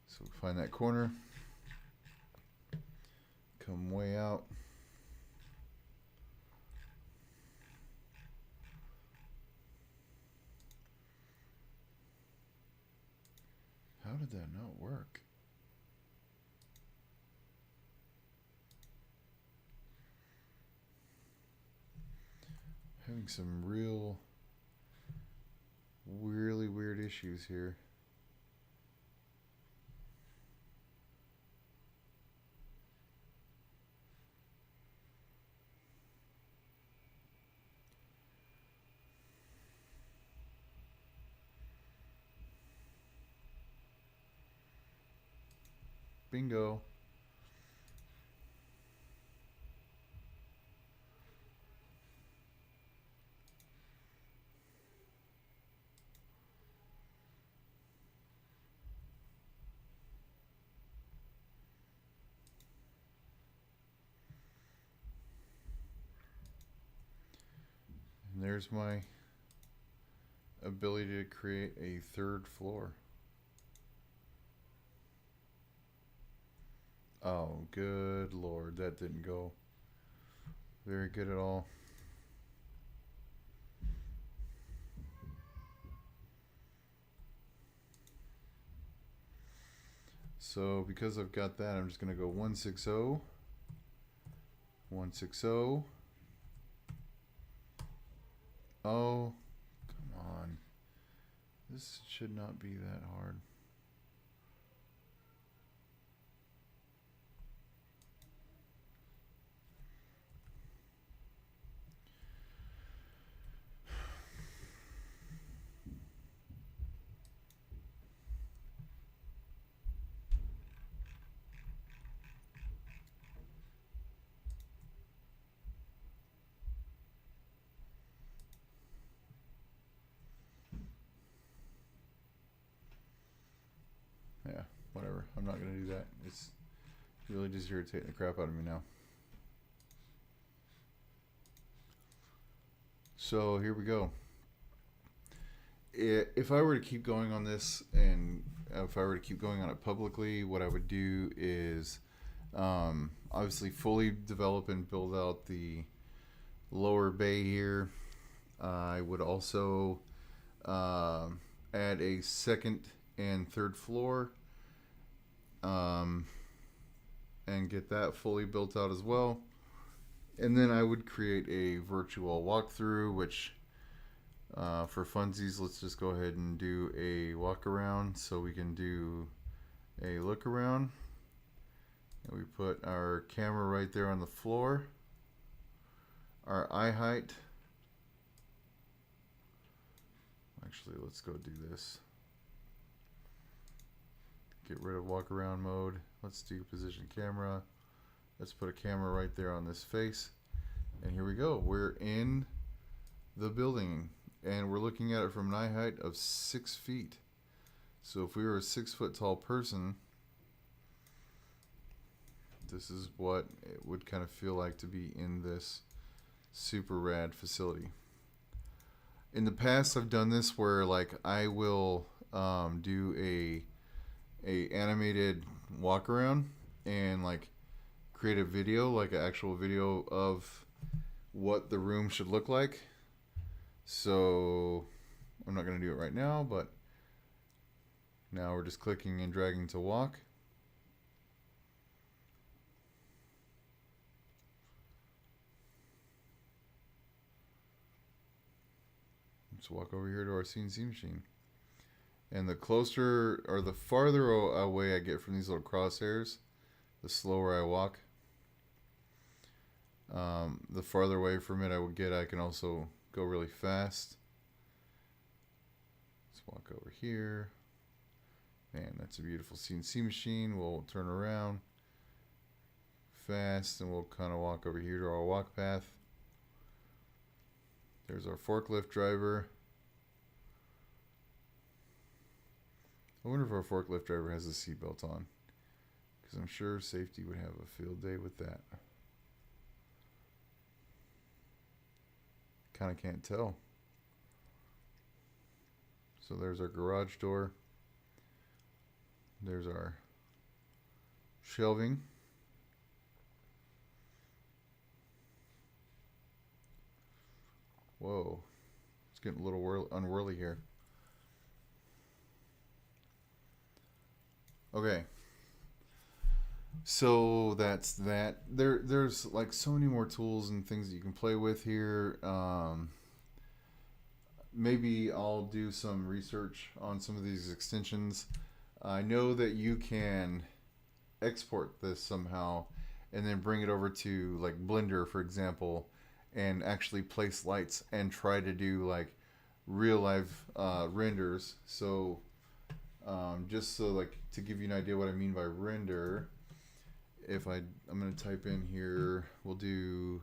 So find that corner, come way out. How did that not work? Having some really weird issues here. Bingo. And there's my ability to create a third floor. Oh, good Lord, that didn't go very good at all. So because I've got that, I'm just going to go 160, 160. Oh, come on. This should not be that hard. Yeah, whatever. I'm not going to do that. It's really just irritating the crap out of me now. So here we go. If I were to keep going on this, and if I were to keep going on it publicly, what I would do is obviously fully develop and build out the lower bay here. I would also add a second and third floor, and get that fully built out as well. And then I would create a virtual walkthrough, which for funsies, let's just go ahead and do a walk around so we can do a look around. And we put our camera right there on the floor. Our eye height. Actually, let's go do this. Get rid of walk around mode. Let's do position camera. Let's put a camera right there on this face. And here we go. We're in the building. And we're looking at it from an eye height of 6 feet. So if we were a 6 foot tall person, this is what it would kind of feel like to be in this super rad facility. In the past, I've done this where like I will do a animated walk around and like create a video, like an actual video of what the room should look like. So I'm not going to do it right now, but now we're just clicking and dragging to walk. Let's walk over here to our CNC machine. And the closer or the farther away I get from these little crosshairs, the slower I walk. The farther away from it I would get, I can also go really fast. Let's walk over here. Man, that's a beautiful CNC machine. We'll turn around fast and we'll kind of walk over here to our walk path. There's our forklift driver. I wonder if our forklift driver has a seatbelt on, because I'm sure safety would have a field day with that. Kind of can't tell. So there's our garage door. There's our shelving. Whoa, it's getting a little unwhirly here. Okay, so that's that. There's like so many more tools and things that you can play with here. Maybe I'll do some research on some of these extensions. I know that you can export this somehow and then bring it over to like Blender, for example, and actually place lights and try to do like real life renders. So just so like to give you an idea what I mean by render, if I'm going to type in here, we'll do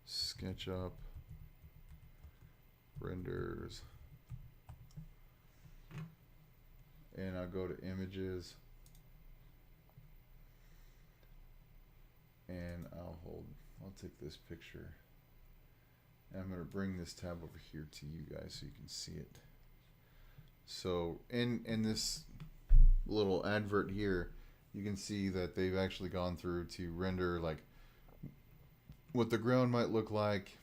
SketchUp renders, and I'll go to images, and I'll take this picture, and I'm going to bring this tab over here to you guys so you can see it. So in this little advert here, you can see that they've actually gone through to render like what the ground might look like.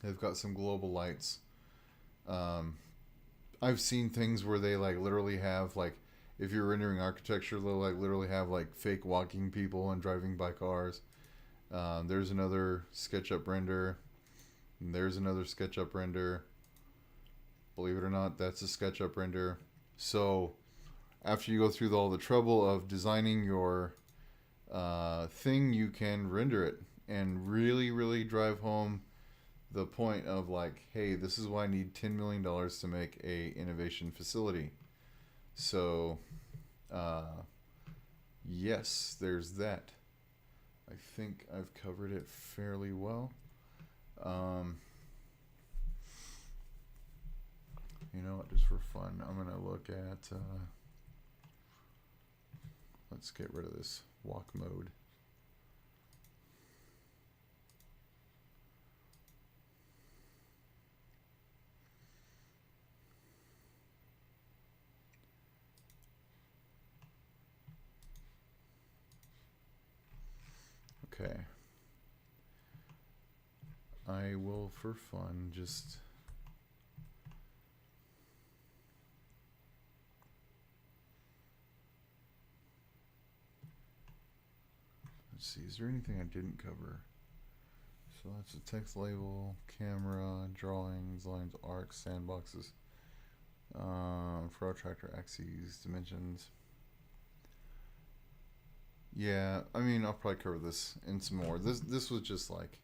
They've got some global lights. I've seen things where they like literally have like, if you're rendering architecture, they'll like literally have like fake walking people and driving by cars. There's another SketchUp render. And there's another SketchUp render. Believe it or not, that's a SketchUp render. So after you go through all the trouble of designing your thing, you can render it and really drive home the point of like, hey, this is why I need $10 million to make a innovation facility. So yes, there's that. I think I've covered it fairly well. You know what, just for fun, I'm going to look at, let's get rid of this walk mode. Okay. I will, for fun, just Let's see, is there anything I didn't cover? So that's a text label, camera, drawings, lines, arcs, sandboxes, protractor axes, dimensions. Yeah, I mean, I'll probably cover this and some more. This was just like,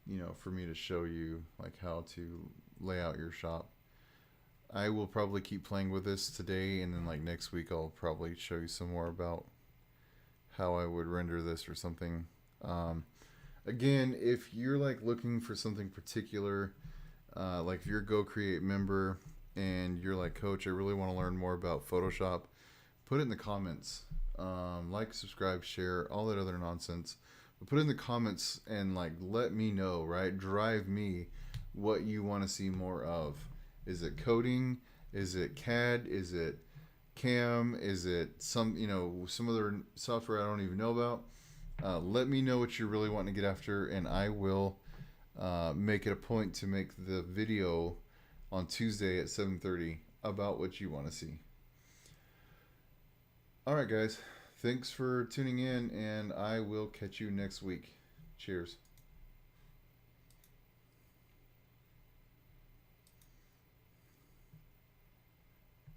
you know, for me to show you like how to lay out your shop. I will probably keep playing with this today, and then like next week I'll probably show you some more about how I would render this or something. Again, if you're like looking for something particular, like if you're a GoCreate member and you're like, Coach, I really want to learn more about Photoshop, put it in the comments. Like, subscribe, share, all that other nonsense. But put it in the comments and like let me know, right? Drive me what you want to see more of. Is it coding? Is it CAD? Is it CAM? Is it some, you know, some other software I don't even know about? Let me know what you're really wanting to get after, and I will make it a point to make the video on Tuesday at 7:30 about what you want to see. All right, guys. Thanks for tuning in, and I will catch you next week. Cheers.